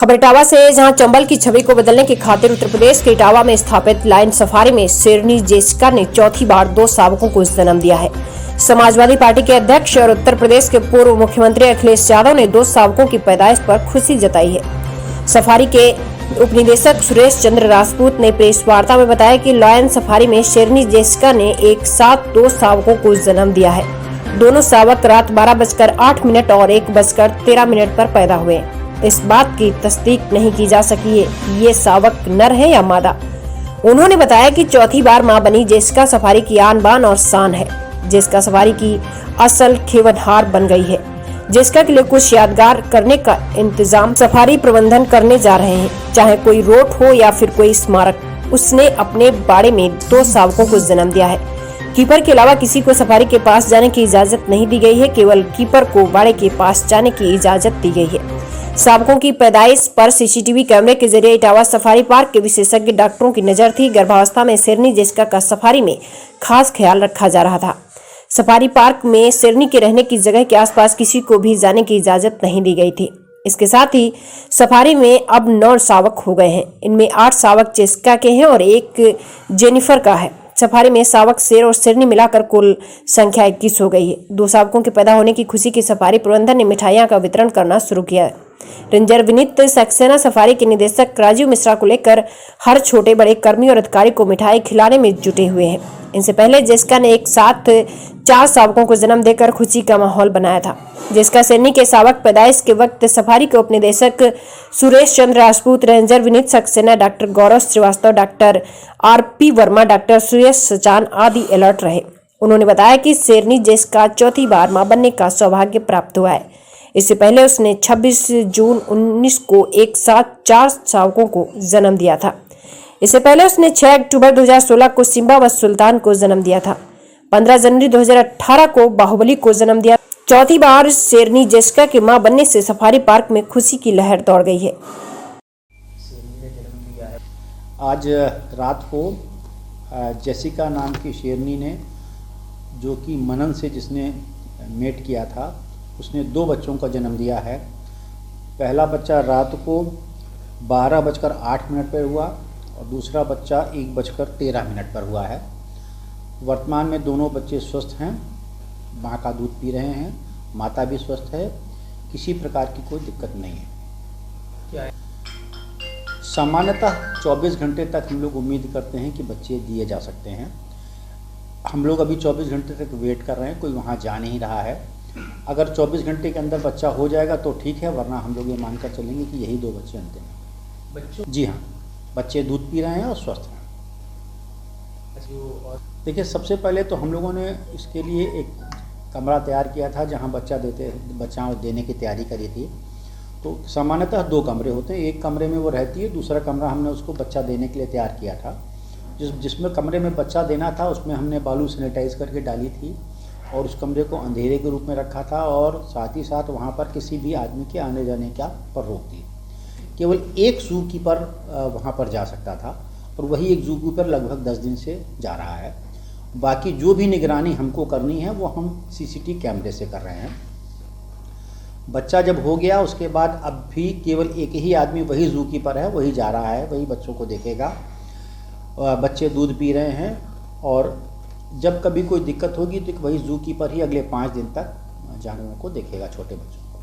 खबर इटावा से, जहां चंबल की छवि को बदलने की खातिर उत्तर प्रदेश के इटावा में स्थापित लायन सफारी में शेरनी जेसिका ने चौथी बार 2 शावकों को जन्म दिया है। समाजवादी पार्टी के अध्यक्ष और उत्तर प्रदेश के पूर्व मुख्यमंत्री अखिलेश यादव ने 2 शावकों की पैदाइश पर खुशी जताई है। सफारी के उपनिदेशक सुरेश चंद्र राजपूत ने प्रेस वार्ता में बताया कि लायन सफारी में शेरनी जेसिका ने एक साथ 2 शावकों को जन्म दिया है। दोनों शावक रात 12:08 और 1:13 पर पैदा हुए। इस बात की तस्दीक नहीं की जा सकी है कि ये शावक नर है या मादा। उन्होंने बताया कि चौथी बार मां बनी जेसिका सफारी की आन बान और शान है। जेसिका सफारी की असल खेवनहार बन गई है। जेसिका के लिए कुछ यादगार करने का इंतजाम सफारी प्रबंधन करने जा रहे हैं, चाहे कोई रोड हो या फिर कोई स्मारक। उसने अपने बाड़े में 2 शावकों को जन्म दिया है। कीपर के अलावा किसी को सफारी के पास जाने की इजाजत नहीं दी गई है, केवल कीपर को बाड़े के पास जाने की इजाजत दी गई है। शावकों की पैदाइश पर सीसीटीवी कैमरे के जरिए इटावा सफारी पार्क के विशेषज्ञ डॉक्टरों की नजर थी। गर्भावस्था में शेरनी जेसिका का सफारी में खास ख्याल रखा जा रहा था। सफारी पार्क में शेरनी के रहने की जगह के आसपास किसी को भी जाने की इजाजत नहीं दी गई थी। इसके साथ ही सफारी में अब 9 शावक हो गए हैं। इनमें 8 शावक जेसिका के हैं और 1 जेनिफर का है। सफारी में शावक, शेर और शेरनी मिलाकर कुल संख्या 21 हो गई है। 2 शावकों के पैदा होने की खुशी की सफारी प्रबंधन ने मिठाइयां का वितरण करना शुरू किया है। रेंजर विनीत सक्सेना सफारी के निदेशक राजीव मिश्रा को लेकर हर छोटे बड़े कर्मी और अधिकारी को मिठाई खिलाने में जुटे हुए हैं। इनसे पहले जेसिका ने एक साथ 4 शावकों को जन्म देकर खुशी का माहौल बनाया था। जेसिका शेरनी के शावक पैदाइश के वक्त सफारी के उपनिदेशक Suresh Chandra Rajput, ranger Vineet Saxena, doctor Gaurav Srivastava, doctor RP Verma, doctor Suresh Sachan आदि अलर्ट रहे। उन्होंने बताया कि शेरनी जेसिका चौथी बार मां बनने का सौभाग्य प्राप्त हुआ है। इससे पहले उसने 26 जून 19 को एक साथ 4 शावकों को जन्म दिया था। इससे पहले उसने 6 अक्टूबर 2016 को सिम्बा व सुल्तान को जन्म दिया था। 15 जनवरी 2018 को बाहुबली को जन्म दिया। चौथी बार शेरनी जेसिका के मां बनने से सफारी पार्क में खुशी की लहर दौड़ गई है। आज रात को जेसिका नाम की शेरनी ने, जो कि मनन से जिसने मेट किया था, उसने 2 बच्चों का जन्म दिया है। पहला बच्चा रात को 12:08 पर हुआ और दूसरा बच्चा 1:13 पर हुआ है। वर्तमान में दोनों बच्चे स्वस्थ हैं, माँ का दूध पी रहे हैं, माता भी स्वस्थ है, किसी प्रकार की कोई दिक्कत नहीं है। क्या है? सामान्यतः 24 घंटे तक हम लोग उम्मीद करते हैं कि बच्चे दिए जा सकते हैं। हम लोग अभी 24 घंटे तक वेट कर रहे हैं, कोई वहाँ जा नहीं रहा है। अगर 24 घंटे के अंदर बच्चा हो जाएगा तो ठीक है, वरना हम लोग ये मानकर चलेंगे कि यही 2 बच्चे अंतिम हैं। बच्चों? जी हाँ, बच्चे दूध पी रहे हैं और स्वस्थ हैं। देखिए, सबसे पहले तो हम लोगों ने इसके लिए एक कमरा तैयार किया था जहाँ बच्चा देने की तैयारी करी थी। तो सामान्यतः 2 कमरे होते हैं, एक कमरे में वो रहती है, दूसरा कमरा हमने उसको बच्चा देने के लिए तैयार किया था। जिसमें कमरे में बच्चा देना था उसमें हमने बालू सैनिटाइज करके डाली थी और उस कमरे को अंधेरे के रूप में रखा था और साथ ही साथ वहाँ पर किसी भी आदमी के आने जाने का पर रोक दी। केवल एक जू कीपर वहाँ पर जा सकता था और वही एक जू कीपर लगभग 10 दिन से जा रहा है। बाकी जो भी निगरानी हमको करनी है वो हम CCTV कैमरे से कर रहे हैं। बच्चा जब हो गया उसके बाद अब भी केवल एक ही आदमी, वही जू कीपर है, वही जा रहा है, वही बच्चों को देखेगा। बच्चे दूध पी रहे हैं और जब कभी कोई दिक्कत होगी तो वही जू कीपर ही अगले 5 दिन तक जानवरों को देखेगा, छोटे बच्चों को।